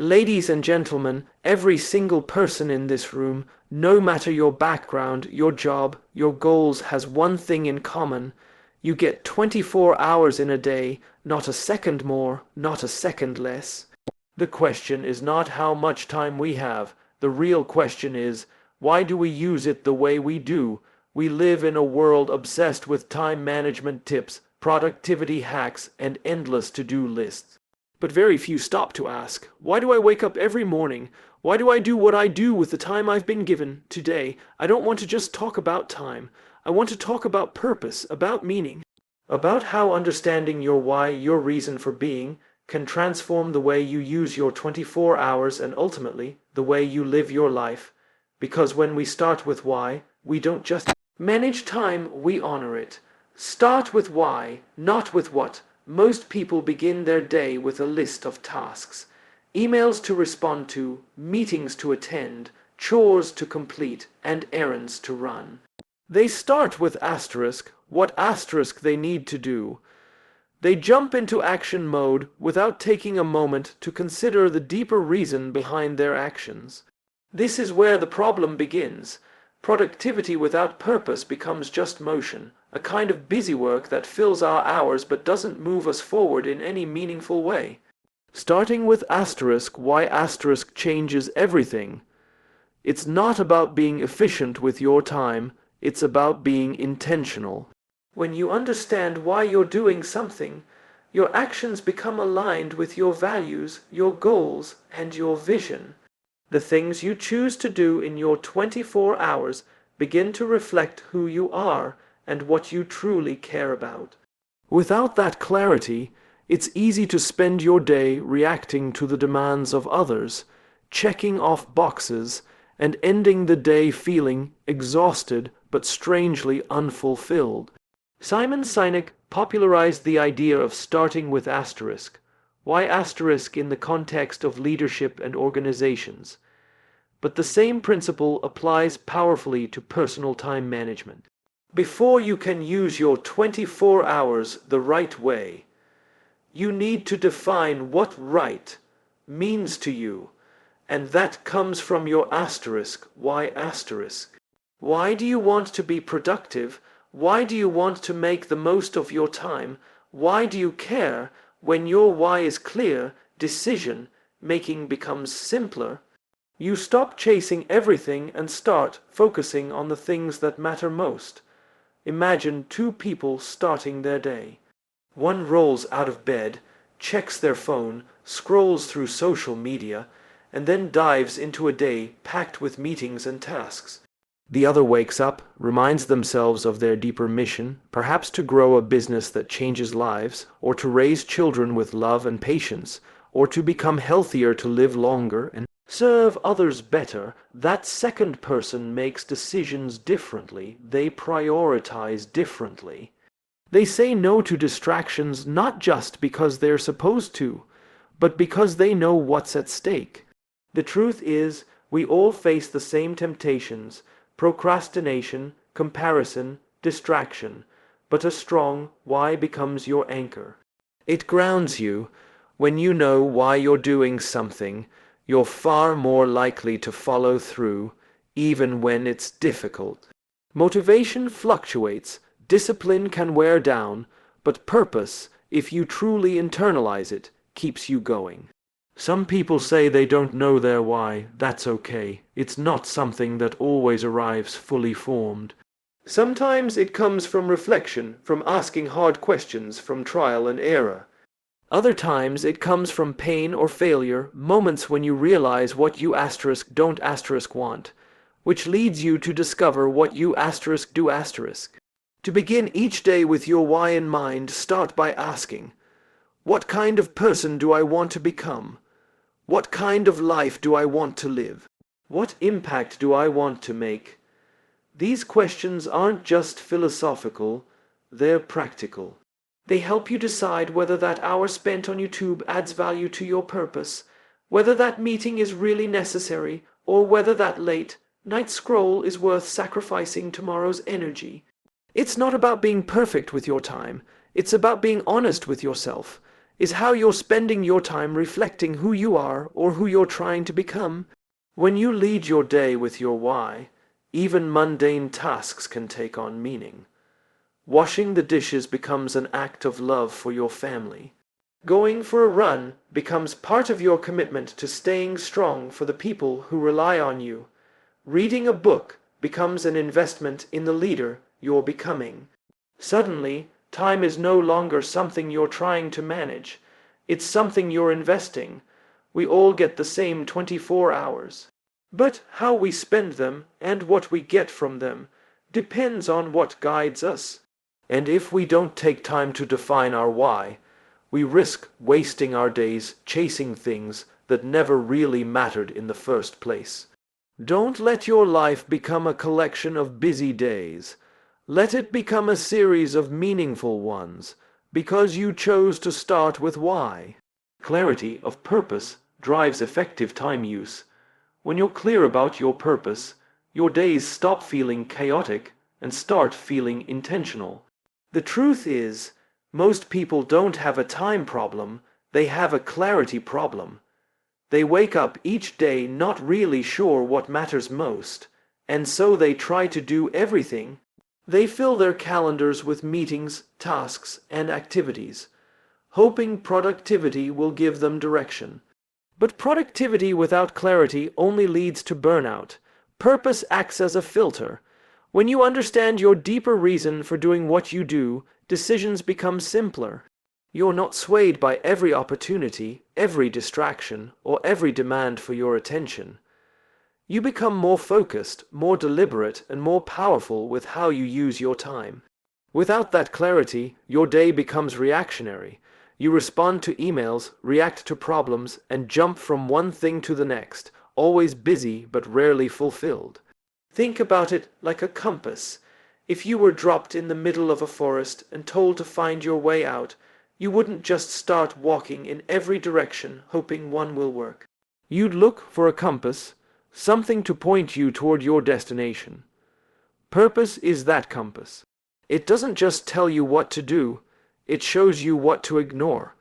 Ladies and gentlemen, every single person in this room, no matter your background, your job, your goals, has one thing in common. You get 24 hours in a day, not a second more, not a second less. The question is not how much time we have. The real question is, why do we use it the way we do? We live in a world obsessed with time management tips, productivity hacks, and endless to-do lists. But very few stop to ask, why do I wake up every morning? Why do I do what I do with the time I've been given? Today, I don't want to just talk about time. I want to talk about purpose, about meaning, about how understanding your why, your reason for being, can transform the way you use your 24 hours and ultimately the way you live your life. Because when we start with why, we don't just manage time, we honor it. Start with why, not with what. Most people begin their day with a list of tasks. Emails to respond to, meetings to attend, chores to complete, and errands to run. They start with asterisk, what asterisk they need to do. They jump into action mode without taking a moment to consider the deeper reason behind their actions. This is where the problem begins. Productivity without purpose becomes just motion, a kind of busywork that fills our hours but doesn't move us forward in any meaningful way. Starting with asterisk, why asterisk changes everything. It's not about being efficient with your time, it's about being intentional. When you understand why you're doing something, your actions become aligned with your values, your goals, and your vision. The things you choose to do in your 24 hours begin to reflect who you are and what you truly care about. Without that clarity, it's easy to spend your day reacting to the demands of others, checking off boxes, and ending the day feeling exhausted but strangely unfulfilled. Simon Sinek popularized the idea of starting with asterisk. Why asterisk in the context of leadership and organizations? But the same principle applies powerfully to personal time management. Before you can use your 24 hours the right way, you need to define what right means to you, and that comes from your asterisk. Why asterisk? Why do you want to be productive? Why do you want to make the most of your time? Why do you care? When your why is clear, decision making becomes simpler. You stop chasing everything and start focusing on the things that matter most. Imagine two people starting their day. One rolls out of bed, checks their phone, scrolls through social media, and then dives into a day packed with meetings and tasks. The other wakes up, reminds themselves of their deeper mission, perhaps to grow a business that changes lives, or to raise children with love and patience, or to become healthier, to live longer and serve others better. That second person makes decisions differently. They prioritize differently. They say no to distractions not just because they're supposed to, but because they know what's at stake. The truth is, we all face the same temptations: procrastination, comparison, distraction. But a strong why becomes your anchor. It grounds you. When you know why you're doing something, you're far more likely to follow through, even when it's difficult. Motivation fluctuates, discipline can wear down, but purpose, if you truly internalize it, keeps you going. Some people say they don't know their why. That's okay. It's not something that always arrives fully formed. Sometimes it comes from reflection, from asking hard questions, from trial and error. Other times it comes from pain or failure, moments when you realize what you don't want, which leads you to discover what you do. To begin each day with your why in mind, start by asking, what kind of person do I want to become? What kind of life do I want to live? What impact do I want to make? These questions aren't just philosophical, they're practical. They help you decide whether that hour spent on YouTube adds value to your purpose, whether that meeting is really necessary, or whether that late night scroll is worth sacrificing tomorrow's energy. It's not about being perfect with your time. It's about being honest with yourself. Is how you're spending your time reflecting who you are or who you're trying to become? When you lead your day with your why, even mundane tasks can take on meaning. Washing the dishes becomes an act of love for your family. Going for a run becomes part of your commitment to staying strong for the people who rely on you. Reading a book becomes an investment in the leader you're becoming. Suddenly, time is no longer something you're trying to manage. It's something you're investing. We all get the same 24 hours. But how we spend them and what we get from them depends on what guides us. And if we don't take time to define our why, we risk wasting our days chasing things that never really mattered in the first place. Don't let your life become a collection of busy days. Let it become a series of meaningful ones, because you chose to start with why. Clarity of purpose drives effective time use. When you're clear about your purpose, your days stop feeling chaotic and start feeling intentional. The truth is, most people don't have a time problem, they have a clarity problem. They wake up each day not really sure what matters most, and so they try to do everything. They fill their calendars with meetings, tasks, and activities, hoping productivity will give them direction. But productivity without clarity only leads to burnout. Purpose acts as a filter. When you understand your deeper reason for doing what you do, decisions become simpler. You're not swayed by every opportunity, every distraction, or every demand for your attention. You become more focused, more deliberate, and more powerful with how you use your time. Without that clarity, your day becomes reactionary. You respond to emails, react to problems, and jump from one thing to the next, always busy but rarely fulfilled. Think about it like a compass. If you were dropped in the middle of a forest and told to find your way out, you wouldn't just start walking in every direction hoping one will work. You'd look for a compass, something to point you toward your destination. Purpose is that compass. It doesn't just tell you what to do, it shows you what to ignore.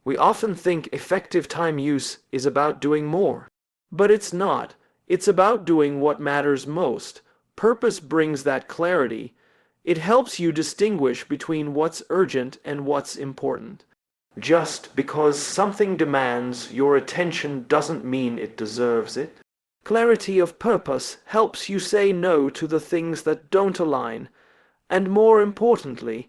We often think effective time use is about doing more. But it's not. It's about doing what matters most. Purpose brings that clarity. It helps you distinguish between what's urgent and what's important. Just because something demands your attention doesn't mean it deserves it. Clarity of purpose helps you say no to the things that don't align, and more importantly,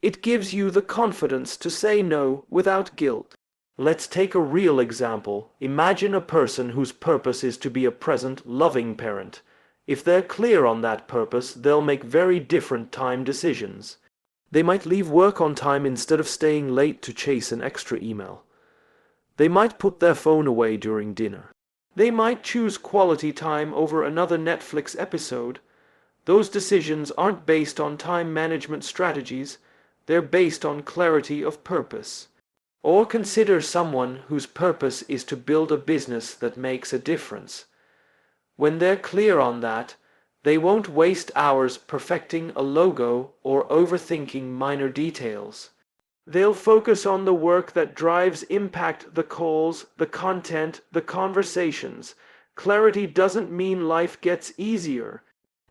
it gives you the confidence to say no without guilt. Let's take a real example. Imagine a person whose purpose is to be a present, loving parent. If they're clear on that purpose, they'll make very different time decisions. They might leave work on time instead of staying late to chase an extra email. They might put their phone away during dinner. They might choose quality time over another Netflix episode. Those decisions aren't based on time management strategies, they're based on clarity of purpose. Or consider someone whose purpose is to build a business that makes a difference. When they're clear on that, they won't waste hours perfecting a logo or overthinking minor details. They'll focus on the work that drives impact, the calls, the content, the conversations. Clarity doesn't mean life gets easier.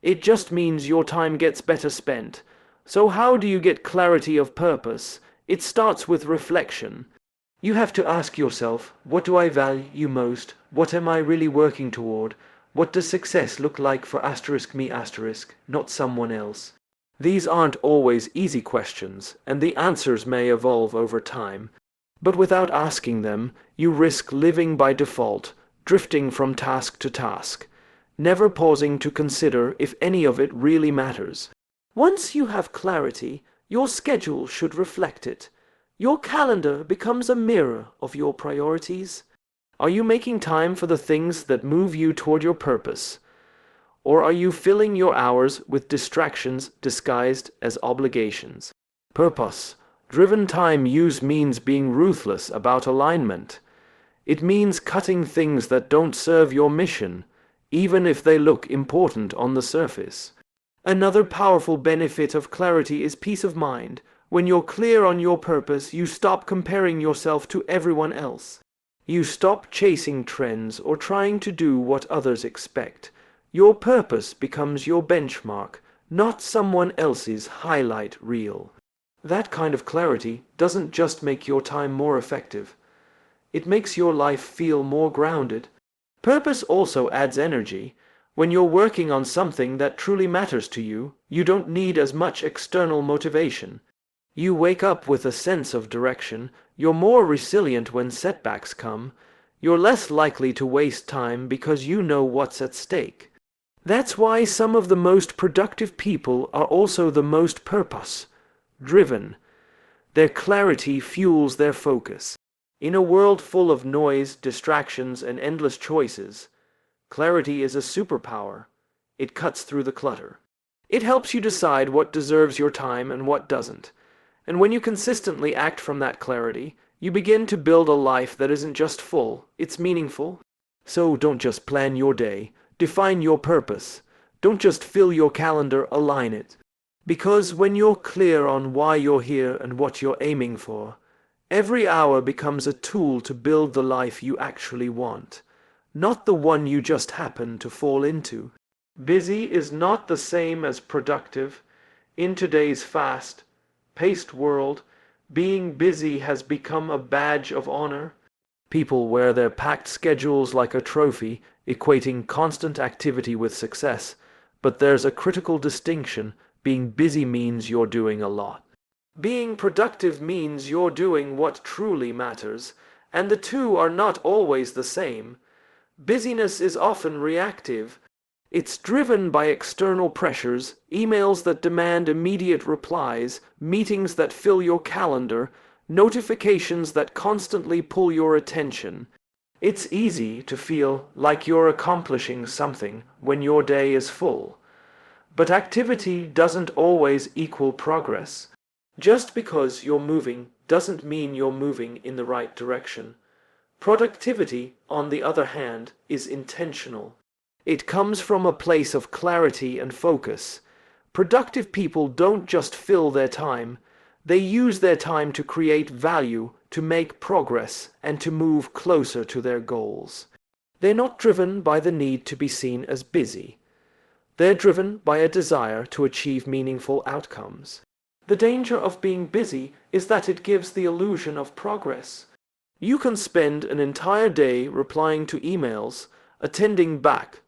It just means your time gets better spent. So how do you get clarity of purpose? It starts with reflection. You have to ask yourself, what do I value most? What am I really working toward? What does success look like for *me*, not someone else? These aren't always easy questions, and the answers may evolve over time. But without asking them, you risk living by default, drifting from task to task, never pausing to consider if any of it really matters. Once you have clarity, your schedule should reflect it. Your calendar becomes a mirror of your priorities. Are you making time for the things that move you toward your purpose? Or are you filling your hours with distractions disguised as obligations? Purpose-driven time use means being ruthless about alignment. It means cutting things that don't serve your mission, even if they look important on the surface. Another powerful benefit of clarity is peace of mind. When you're clear on your purpose, you stop comparing yourself to everyone else. You stop chasing trends or trying to do what others expect. Your purpose becomes your benchmark, not someone else's highlight reel. That kind of clarity doesn't just make your time more effective. It makes your life feel more grounded. Purpose also adds energy. When you're working on something that truly matters to you, you don't need as much external motivation. You wake up with a sense of direction, you're more resilient when setbacks come, you're less likely to waste time because you know what's at stake. That's why some of the most productive people are also the most purpose-driven. Their clarity fuels their focus. In a world full of noise, distractions, and endless choices, clarity is a superpower. It cuts through the clutter. It helps you decide what deserves your time and what doesn't. And when you consistently act from that clarity, you begin to build a life that isn't just full, it's meaningful. So don't just plan your day, define your purpose. Don't just fill your calendar, align it. Because when you're clear on why you're here and what you're aiming for, every hour becomes a tool to build the life you actually want, not the one you just happen to fall into. Busy is not the same as productive. In today's fast-paced world, being busy has become a badge of honor. People wear their packed schedules like a trophy, equating constant activity with success. But there's a critical distinction. Being busy means you're doing a lot. Being productive means you're doing what truly matters, and the two are not always the same. Busyness is often reactive. It's driven by external pressures, emails that demand immediate replies, meetings that fill your calendar, notifications that constantly pull your attention. It's easy to feel like you're accomplishing something when your day is full. But activity doesn't always equal progress. Just because you're moving doesn't mean you're moving in the right direction. Productivity, on the other hand, is intentional. It comes from a place of clarity and focus. Productive people don't just fill their time, they use their time to create value, to make progress, and to move closer to their goals. They're not driven by the need to be seen as busy. They're driven by a desire to achieve meaningful outcomes. The danger of being busy is that it gives the illusion of progress. You can spend an entire day replying to emails, attending back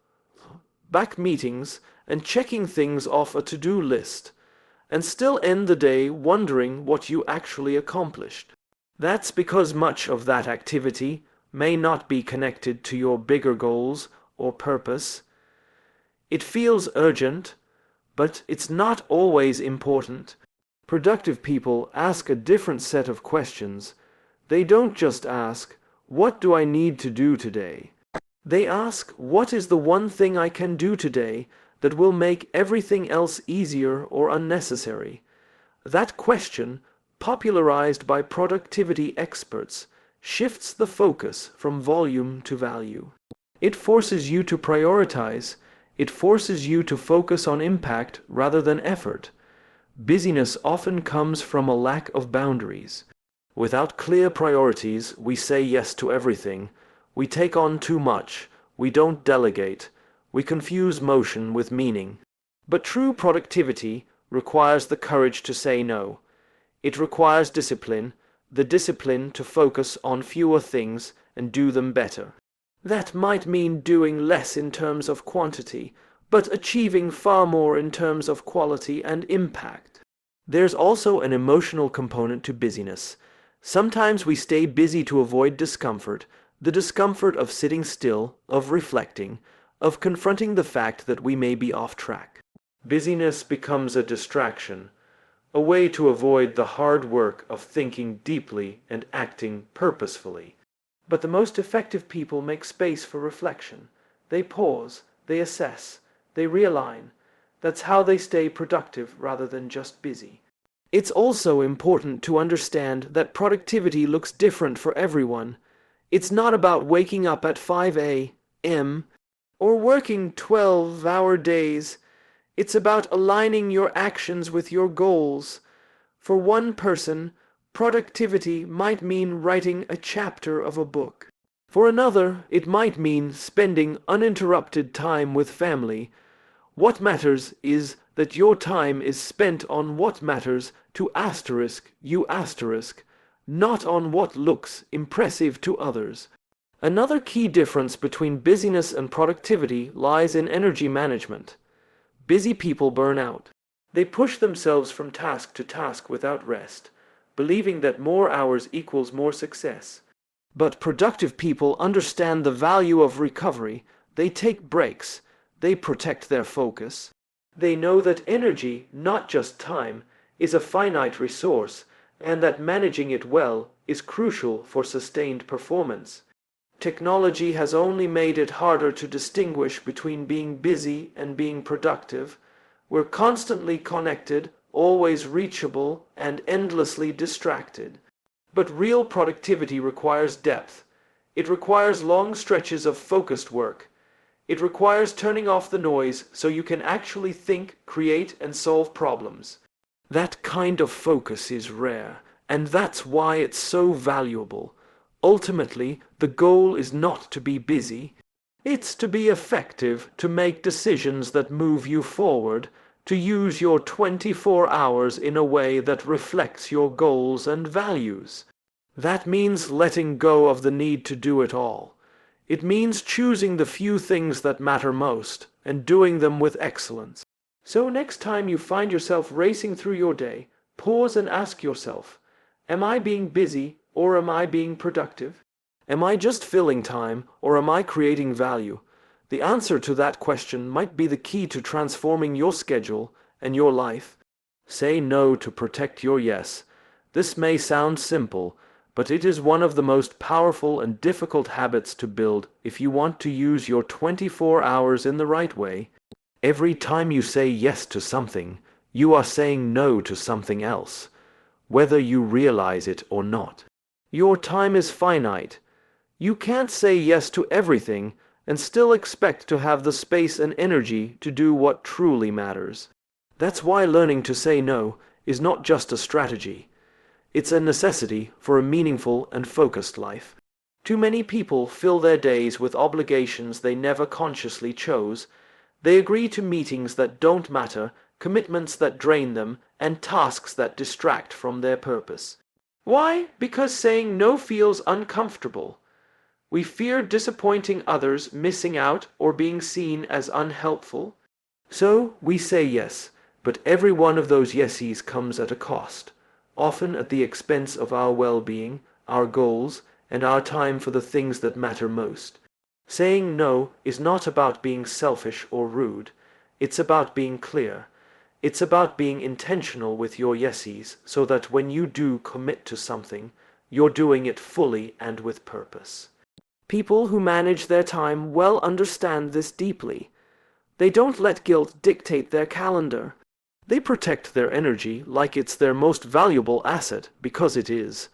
meetings, and checking things off a to-do list, and still end the day wondering what you actually accomplished. That's because much of that activity may not be connected to your bigger goals or purpose. It feels urgent, but it's not always important. Productive people ask a different set of questions. They don't just ask, "What do I need to do today?" They ask, "What is the one thing I can do today that will make everything else easier or unnecessary?" That question, popularized by productivity experts, shifts the focus from volume to value. It forces you to prioritize. It forces you to focus on impact rather than effort. Busyness often comes from a lack of boundaries. Without clear priorities, we say yes to everything. We take on too much. We don't delegate. We confuse motion with meaning. But true productivity requires the courage to say no. It requires discipline, the discipline to focus on fewer things and do them better. That might mean doing less in terms of quantity, but achieving far more in terms of quality and impact. There's also an emotional component to busyness. Sometimes we stay busy to avoid discomfort, the discomfort of sitting still, of reflecting, of confronting the fact that we may be off track. Busyness becomes a distraction, a way to avoid the hard work of thinking deeply and acting purposefully. But the most effective people make space for reflection. They pause, they assess, they realign. That's how they stay productive rather than just busy. It's also important to understand that productivity looks different for everyone. It's not about waking up at 5 a.m. or working 12-hour days. It's about aligning your actions with your goals. For one person, productivity might mean writing a chapter of a book. For another, it might mean spending uninterrupted time with family. What matters is that your time is spent on what matters to you, not on what looks impressive to others. Another key difference between busyness and productivity lies in energy management. Busy people burn out. They push themselves from task to task without rest, believing that more hours equals more success. But productive people understand the value of recovery. They take breaks. They protect their focus. They know that energy, not just time, is a finite resource, and that managing it well is crucial for sustained performance. Technology has only made it harder to distinguish between being busy and being productive. We're constantly connected, always reachable, and endlessly distracted. But real productivity requires depth. It requires long stretches of focused work. It requires turning off the noise so you can actually think, create, and solve problems. That kind of focus is rare, and that's why it's so valuable. Ultimately, the goal is not to be busy. It's to be effective, to make decisions that move you forward, to use your 24 hours in a way that reflects your goals and values. That means letting go of the need to do it all. It means choosing the few things that matter most and doing them with excellence. So next time you find yourself racing through your day, pause and ask yourself, am I being busy or am I being productive? Am I just filling time or am I creating value? The answer to that question might be the key to transforming your schedule and your life. Say no to protect your yes. This may sound simple, but it is one of the most powerful and difficult habits to build if you want to use your 24 hours in the right way. Every time you say yes to something, you are saying no to something else, whether you realize it or not. Your time is finite. You can't say yes to everything and still expect to have the space and energy to do what truly matters. That's why learning to say no is not just a strategy. It's a necessity for a meaningful and focused life. Too many people fill their days with obligations they never consciously chose. They agree to meetings that don't matter, commitments that drain them, and tasks that distract from their purpose. Why? Because saying no feels uncomfortable. We fear disappointing others, missing out, or being seen as unhelpful. So we say yes, but every one of those yeses comes at a cost, often at the expense of our well-being, our goals, and our time for the things that matter most. Saying no is not about being selfish or rude. It's about being clear. It's about being intentional with your yeses so that when you do commit to something, you're doing it fully and with purpose. People who manage their time well understand this deeply. They don't let guilt dictate their calendar. They protect their energy like it's their most valuable asset, because it is.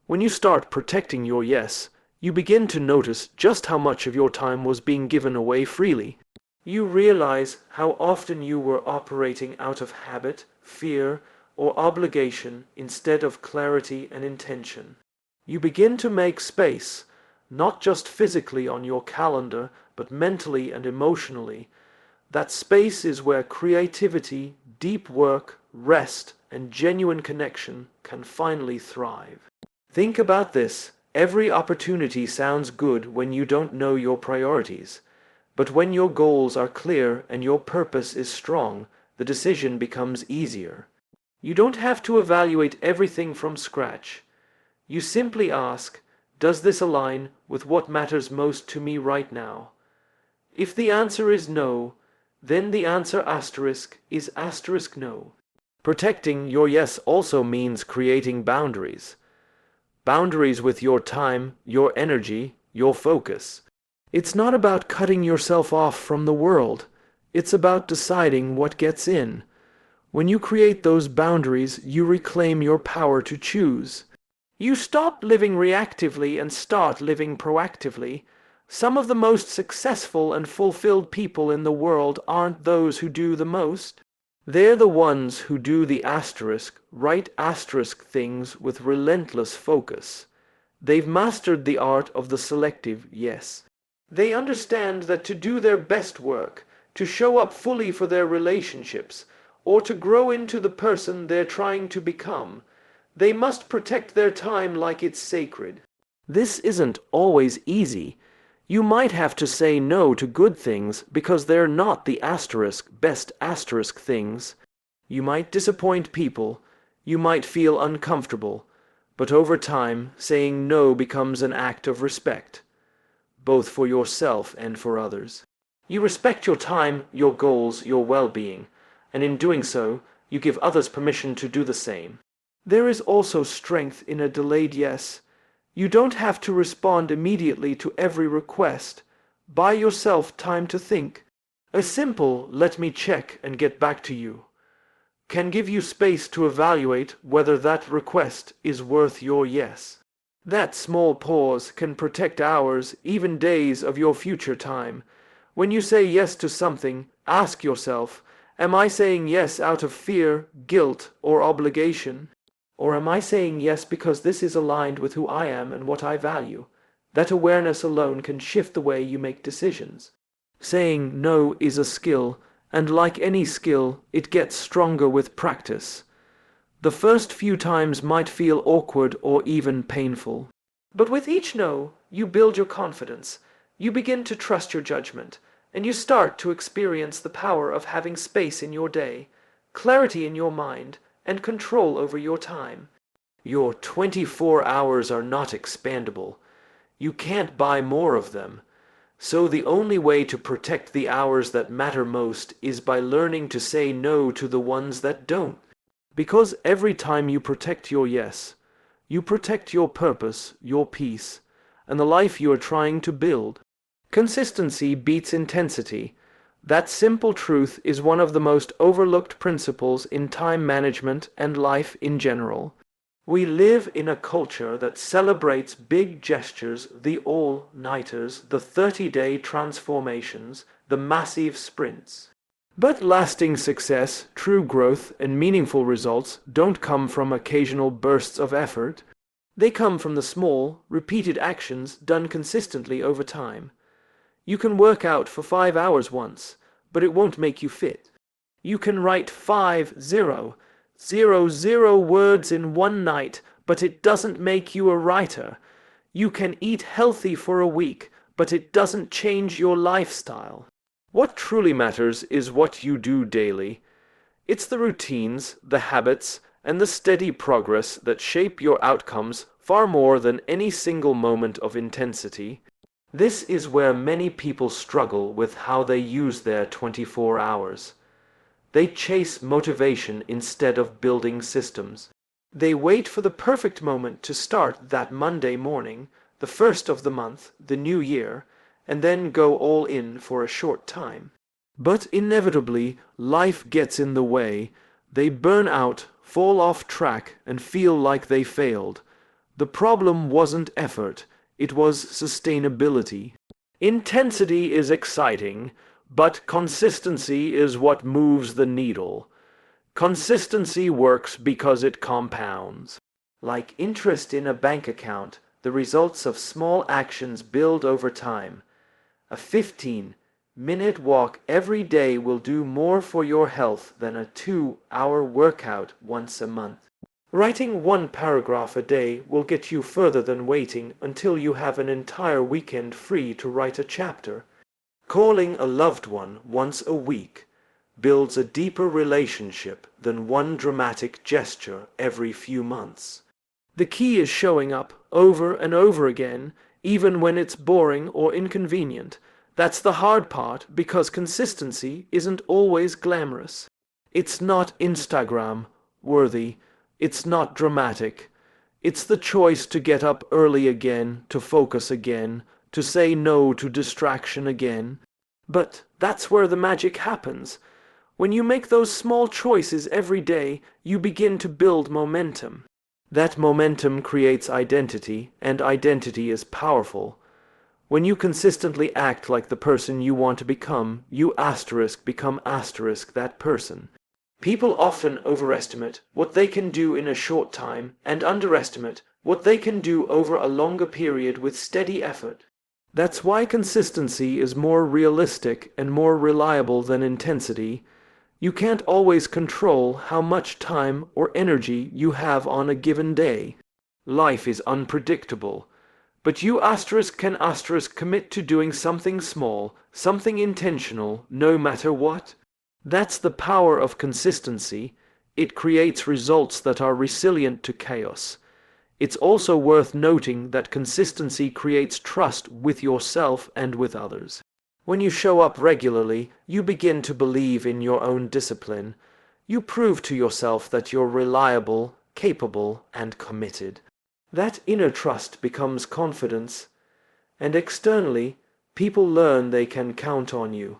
When you start protecting your yes, you begin to notice just how much of your time was being given away freely. You realize how often you were operating out of habit, fear, or obligation instead of clarity and intention. You begin to make space, not just physically on your calendar, but mentally and emotionally. That space is where creativity, deep work, rest, and genuine connection can finally thrive. Think about this. Every opportunity sounds good when you don't know your priorities. But when your goals are clear and your purpose is strong, the decision becomes easier. You don't have to evaluate everything from scratch. You simply ask, does this align with what matters most to me right now? If the answer is no, then the answer is no. Protecting your yes also means creating boundaries. Boundaries with your time, your energy, your focus. It's not about cutting yourself off from the world. It's about deciding what gets in. When you create those boundaries, you reclaim your power to choose. You stop living reactively and start living proactively. Some of the most successful and fulfilled people in the world aren't those who do the most. They're the ones who do the write asterisk things with relentless focus. They've mastered the art of the selective yes. They understand that to do their best work, to show up fully for their relationships, or to grow into the person they're trying to become, they must protect their time like it's sacred. This isn't always easy. You might have to say no to good things because they're not the best things. You might disappoint people. You might feel uncomfortable. But over time, saying no becomes an act of respect, both for yourself and for others. You respect your time, your goals, your well-being, and in doing so, you give others permission to do the same. There is also strength in a delayed yes. You don't have to respond immediately to every request. Buy yourself time to think. A simple "let me check and get back to you" can give you space to evaluate whether that request is worth your yes. That small pause can protect hours, even days of your future time. When you say yes to something, ask yourself, am I saying yes out of fear, guilt, or obligation? Or am I saying yes because this is aligned with who I am and what I value? That awareness alone can shift the way you make decisions. Saying no is a skill, and like any skill, it gets stronger with practice. The first few times might feel awkward or even painful. But with each no, you build your confidence, you begin to trust your judgment, and you start to experience the power of having space in your day, clarity in your mind, and control over your time. Your 24 hours are not expandable. You can't buy more of them. So the only way to protect the hours that matter most is by learning to say no to the ones that don't. Because every time you protect your yes, you protect your purpose, your peace, and the life you are trying to build. Consistency beats intensity. That simple truth is one of the most overlooked principles in time management and life in general. We live in a culture that celebrates big gestures, the all-nighters, the 30-day transformations, the massive sprints. But lasting success, true growth, and meaningful results don't come from occasional bursts of effort. They come from the small, repeated actions done consistently over time. You can work out for 5 hours once, but it won't make you fit. You can write 5,000 words in one night, but it doesn't make you a writer. You can eat healthy for a week, but it doesn't change your lifestyle. What truly matters is what you do daily. It's the routines, the habits, and the steady progress that shape your outcomes far more than any single moment of intensity. This is where many people struggle with how they use their 24 hours. They chase motivation instead of building systems. They wait for the perfect moment to start that Monday morning, the first of the month, the new year, and then go all in for a short time. But inevitably, life gets in the way. They burn out, fall off track, and feel like they failed. The problem wasn't effort, it was sustainability. Intensity is exciting, but consistency is what moves the needle. Consistency works because it compounds. Like interest in a bank account, the results of small actions build over time. A 15-minute walk every day will do more for your health than a 2-hour workout once a month. Writing 1 paragraph a day will get you further than waiting until you have an entire weekend free to write a chapter. Calling a loved one once a week builds a deeper relationship than one dramatic gesture every few months. The key is showing up over and over again, even when it's boring or inconvenient. That's the hard part because consistency isn't always glamorous. It's not Instagram worthy. It's not dramatic. It's the choice to get up early again, to focus again, to say no to distraction again. But that's where the magic happens. When you make those small choices every day, you begin to build momentum. That momentum creates identity, and identity is powerful. When you consistently act like the person you want to become, you become that person. People often overestimate what they can do in a short time and underestimate what they can do over a longer period with steady effort. That's why consistency is more realistic and more reliable than intensity. You can't always control how much time or energy you have on a given day. Life is unpredictable. But you can commit to doing something small, something intentional, no matter what. That's the power of consistency. It creates results that are resilient to chaos. It's also worth noting that consistency creates trust with yourself and with others. When you show up regularly, you begin to believe in your own discipline. You prove to yourself that you're reliable, capable, and committed. That inner trust becomes confidence, and externally, people learn they can count on you.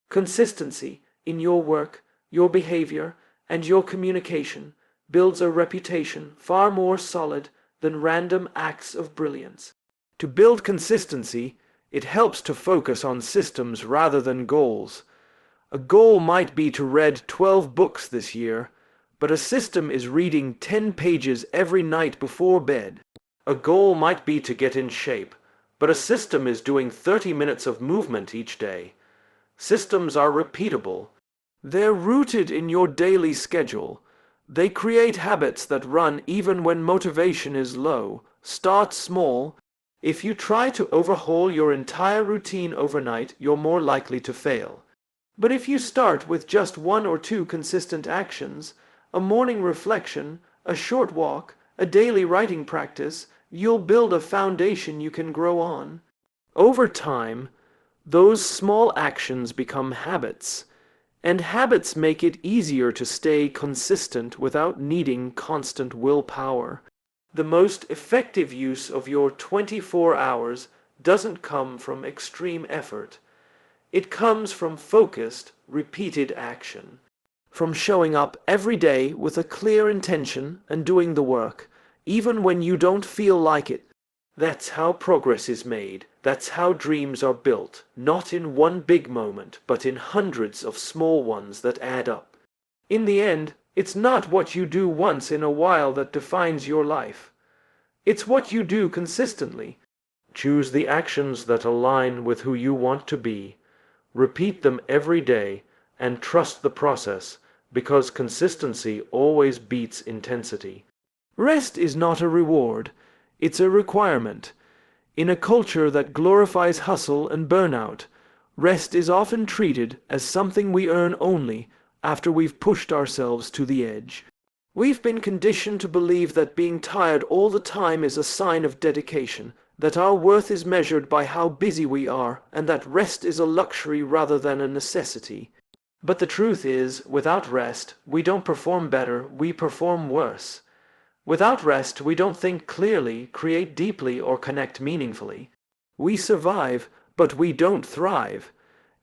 Consistency in your work, your behavior, and your communication builds a reputation far more solid than random acts of brilliance. To build consistency, it helps to focus on systems rather than goals. A goal might be to read 12 books this year, but a system is reading 10 pages every night before bed. A goal might be to get in shape, but a system is doing 30 minutes of movement each day. Systems are repeatable. They're rooted in your daily schedule. They create habits that run even when motivation is low. Start small. If you try to overhaul your entire routine overnight, you're more likely to fail. But if you start with just 1 or 2 consistent actions, a morning reflection, a short walk, a daily writing practice, you'll build a foundation you can grow on. Over time, those small actions become habits, and habits make it easier to stay consistent without needing constant willpower. The most effective use of your 24 hours doesn't come from extreme effort. It comes from focused, repeated action. From showing up every day with a clear intention and doing the work, even when you don't feel like it. That's how progress is made. That's how dreams are built, not in one big moment, but in hundreds of small ones that add up. In the end, it's not what you do once in a while that defines your life. It's what you do consistently. Choose the actions that align with who you want to be. Repeat them every day and trust the process, because consistency always beats intensity. Rest is not a reward, it's a requirement. In a culture that glorifies hustle and burnout, rest is often treated as something we earn only after we've pushed ourselves to the edge. We've been conditioned to believe that being tired all the time is a sign of dedication, that our worth is measured by how busy we are, and that rest is a luxury rather than a necessity. But the truth is, without rest, we don't perform better, we perform worse. Without rest, we don't think clearly, create deeply, or connect meaningfully. We survive, but we don't thrive.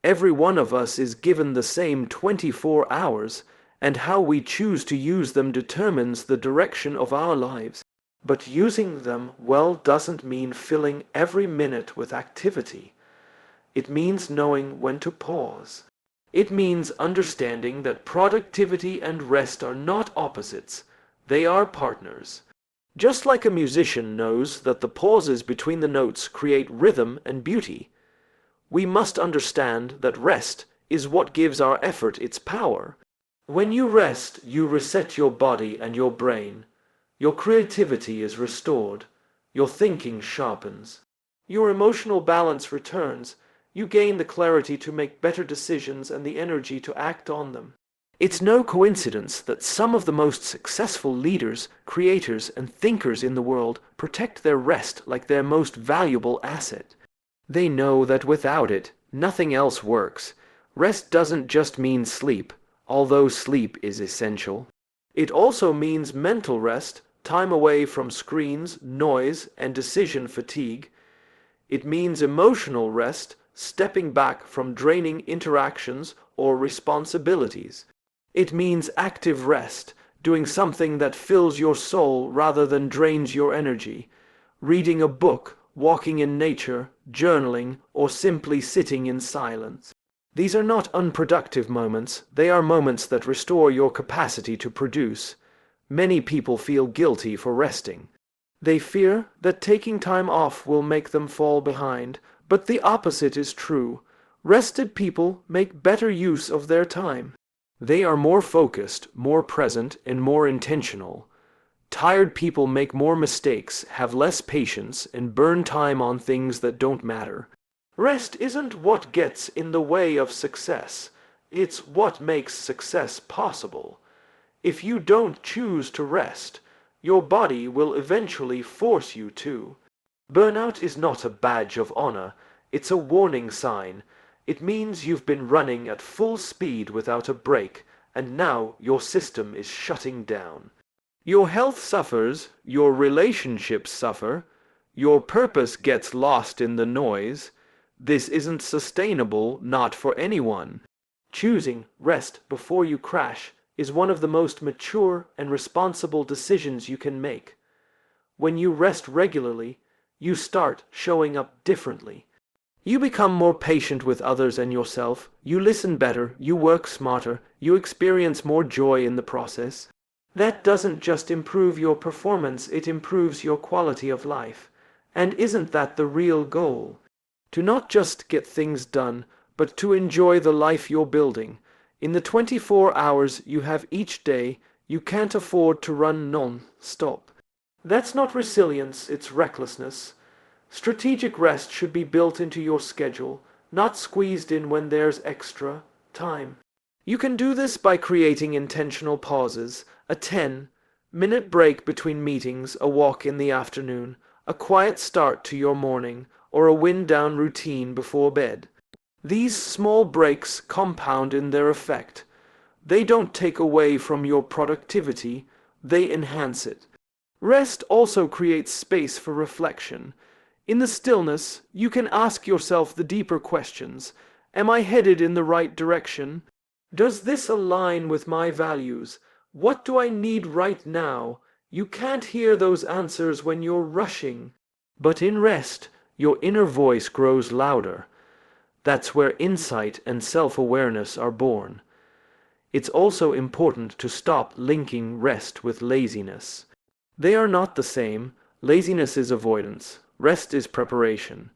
Every one of us is given the same 24 hours, and how we choose to use them determines the direction of our lives. But using them well doesn't mean filling every minute with activity. It means knowing when to pause. It means understanding that productivity and rest are not opposites. They are partners. Just like a musician knows that the pauses between the notes create rhythm and beauty, we must understand that rest is what gives our effort its power. When you rest, you reset your body and your brain. Your creativity is restored. Your thinking sharpens. Your emotional balance returns. You gain the clarity to make better decisions and the energy to act on them. It's no coincidence that some of the most successful leaders, creators, and thinkers in the world protect their rest like their most valuable asset. They know that without it, nothing else works. Rest doesn't just mean sleep, although sleep is essential. It also means mental rest, time away from screens, noise, and decision fatigue. It means emotional rest, stepping back from draining interactions or responsibilities. It means active rest, doing something that fills your soul rather than drains your energy. Reading a book, walking in nature, journaling, or simply sitting in silence. These are not unproductive moments, they are moments that restore your capacity to produce. Many people feel guilty for resting. They fear that taking time off will make them fall behind, but the opposite is true. Rested people make better use of their time. They are more focused, more present, and more intentional. Tired people make more mistakes, have less patience, and burn time on things that don't matter. Rest isn't what gets in the way of success. It's what makes success possible. If you don't choose to rest, your body will eventually force you to. Burnout is not a badge of honor, it's a warning sign. It means you've been running at full speed without a break, and now your system is shutting down. Your health suffers, your relationships suffer, your purpose gets lost in the noise. This isn't sustainable, not for anyone. Choosing rest before you crash is one of the most mature and responsible decisions you can make. When you rest regularly, you start showing up differently. You become more patient with others and yourself, you listen better, you work smarter, you experience more joy in the process. That doesn't just improve your performance, it improves your quality of life. And isn't that the real goal? To not just get things done, but to enjoy the life you're building. In the 24 hours you have each day, you can't afford to run non-stop. That's not resilience, it's recklessness. Strategic rest should be built into your schedule, not squeezed in when there's extra time. You can do this by creating intentional pauses, a 10-minute break between meetings, a walk in the afternoon, a quiet start to your morning, or a wind-down routine before bed. These small breaks compound in their effect. They don't take away from your productivity, they enhance it. Rest also creates space for reflection. In the stillness, you can ask yourself the deeper questions. Am I headed in the right direction? Does this align with my values? What do I need right now? You can't hear those answers when you're rushing. But in rest, your inner voice grows louder. That's where insight and self-awareness are born. It's also important to stop linking rest with laziness. They are not the same. Laziness is avoidance. Rest is preparation.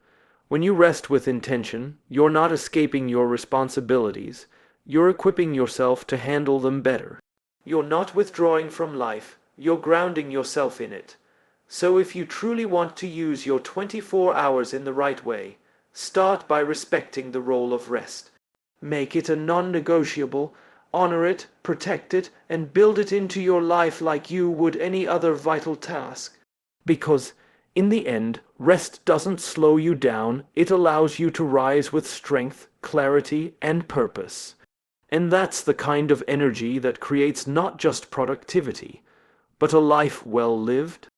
When you rest with intention, you're not escaping your responsibilities. You're equipping yourself to handle them better. You're not withdrawing from life. You're grounding yourself in it. So if you truly want to use your 24 hours in the right way, start by respecting the role of rest. Make it a non-negotiable, honor it, protect it, and build it into your life like you would any other vital task. Because, in the end, rest doesn't slow you down, it allows you to rise with strength, clarity, and purpose. And that's the kind of energy that creates not just productivity, but a life well lived.